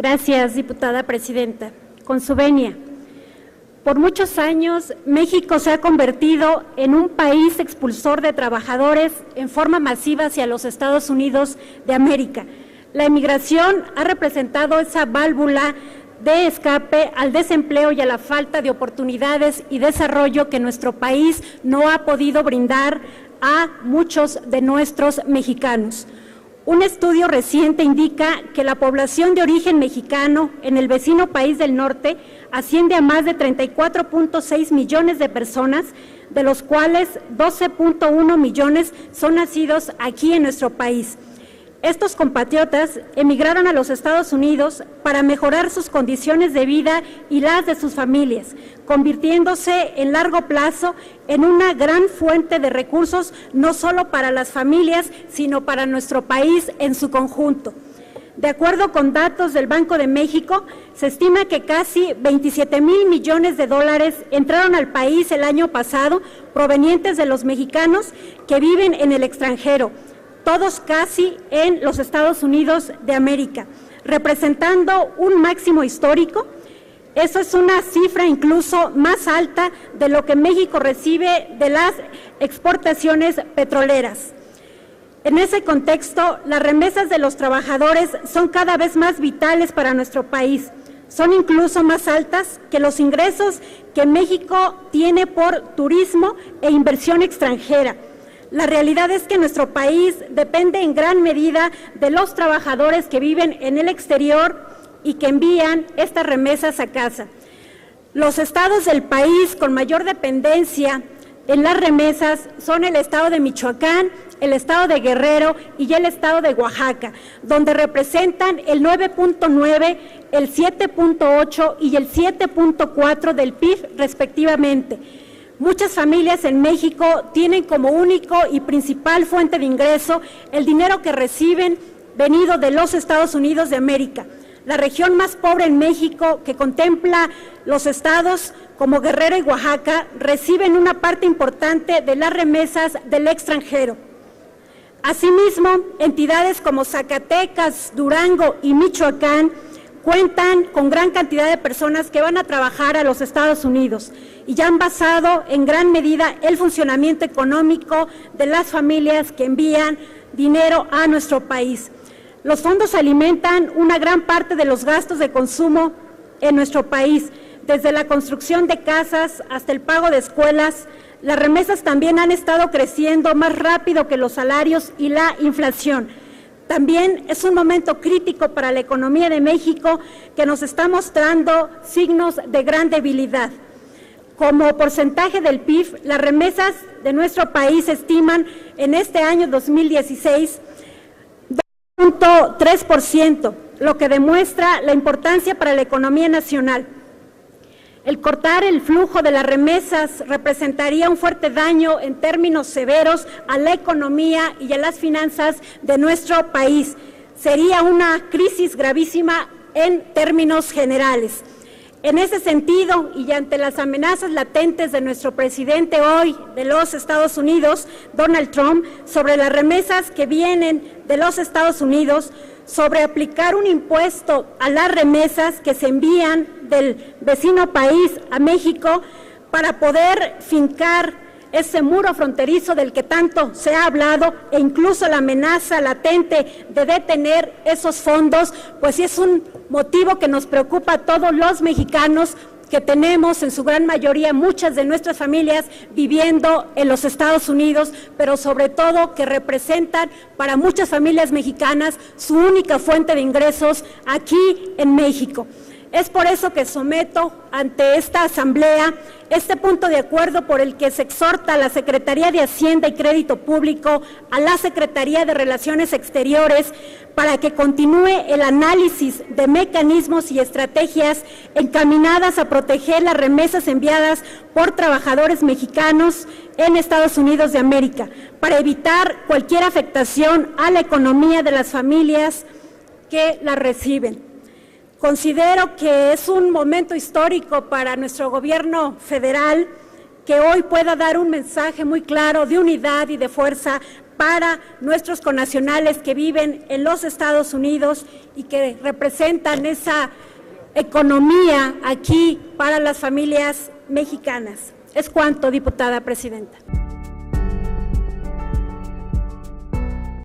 Gracias, diputada presidenta. Con su venia. Por muchos años, México se ha convertido en un país expulsor de trabajadores en forma masiva hacia los Estados Unidos de América. La emigración ha representado esa válvula de escape al desempleo y a la falta de oportunidades y desarrollo que nuestro país no ha podido brindar a muchos de nuestros mexicanos. Un estudio reciente indica que la población de origen mexicano en el vecino país del norte asciende a más de 34.6 millones de personas, de los cuales 12.1 millones son nacidos aquí en nuestro país. Estos compatriotas emigraron a los Estados Unidos para mejorar sus condiciones de vida y las de sus familias, convirtiéndose en largo plazo en una gran fuente de recursos, no solo para las familias, sino para nuestro país en su conjunto. De acuerdo con datos del Banco de México, se estima que casi 27,000 millones de dólares entraron al país el año pasado, provenientes de los mexicanos que viven en el extranjero, todos casi en los Estados Unidos de América, representando un máximo histórico. Eso es una cifra incluso más alta de lo que México recibe de las exportaciones petroleras. En ese contexto, las remesas de los trabajadores son cada vez más vitales para nuestro país. Son incluso más altas que los ingresos que México tiene por turismo e inversión extranjera. La realidad es que nuestro país depende en gran medida de los trabajadores que viven en el exterior y que envían estas remesas a casa. Los estados del país con mayor dependencia en las remesas son el estado de Michoacán, el estado de Guerrero y el estado de Oaxaca, donde representan el 9.9, el 7.8 y el 7.4 del PIB respectivamente. Muchas familias en México tienen como único y principal fuente de ingreso el dinero que reciben venido de los Estados Unidos de América. La región más pobre en México, que contempla los estados como Guerrero y Oaxaca, reciben una parte importante de las remesas del extranjero. Asimismo, entidades como Zacatecas, Durango y Michoacán cuentan con gran cantidad de personas que van a trabajar a los Estados Unidos y ya han basado en gran medida el funcionamiento económico de las familias que envían dinero a nuestro país. Los fondos alimentan una gran parte de los gastos de consumo en nuestro país, desde la construcción de casas hasta el pago de escuelas. Las remesas también han estado creciendo más rápido que los salarios y la inflación. También es un momento crítico para la economía de México que nos está mostrando signos de gran debilidad. Como porcentaje del PIB, las remesas de nuestro país se estiman en este año 2016 2.3%, lo que demuestra la importancia para la economía nacional. El cortar el flujo de las remesas representaría un fuerte daño en términos severos a la economía y a las finanzas de nuestro país. Sería una crisis gravísima en términos generales. En ese sentido, y ante las amenazas latentes de nuestro presidente hoy de los Estados Unidos, Donald Trump, sobre las remesas que vienen de los Estados Unidos, sobre aplicar un impuesto a las remesas que se envían del vecino país a México para poder fincar ese muro fronterizo del que tanto se ha hablado, e incluso la amenaza latente de detener esos fondos, pues sí es un motivo que nos preocupa a todos los mexicanos que tenemos en su gran mayoría muchas de nuestras familias viviendo en los Estados Unidos, pero sobre todo que representan para muchas familias mexicanas su única fuente de ingresos aquí en México. Es por eso que someto ante esta asamblea este punto de acuerdo por el que se exhorta a la Secretaría de Hacienda y Crédito Público, a la Secretaría de Relaciones Exteriores, para que continúe el análisis de mecanismos y estrategias encaminadas a proteger las remesas enviadas por trabajadores mexicanos en Estados Unidos de América, para evitar cualquier afectación a la economía de las familias que las reciben. Considero que es un momento histórico para nuestro gobierno federal que hoy pueda dar un mensaje muy claro de unidad y de fuerza para nuestros connacionales que viven en los Estados Unidos y que representan esa economía aquí para las familias mexicanas. Es cuanto, diputada presidenta.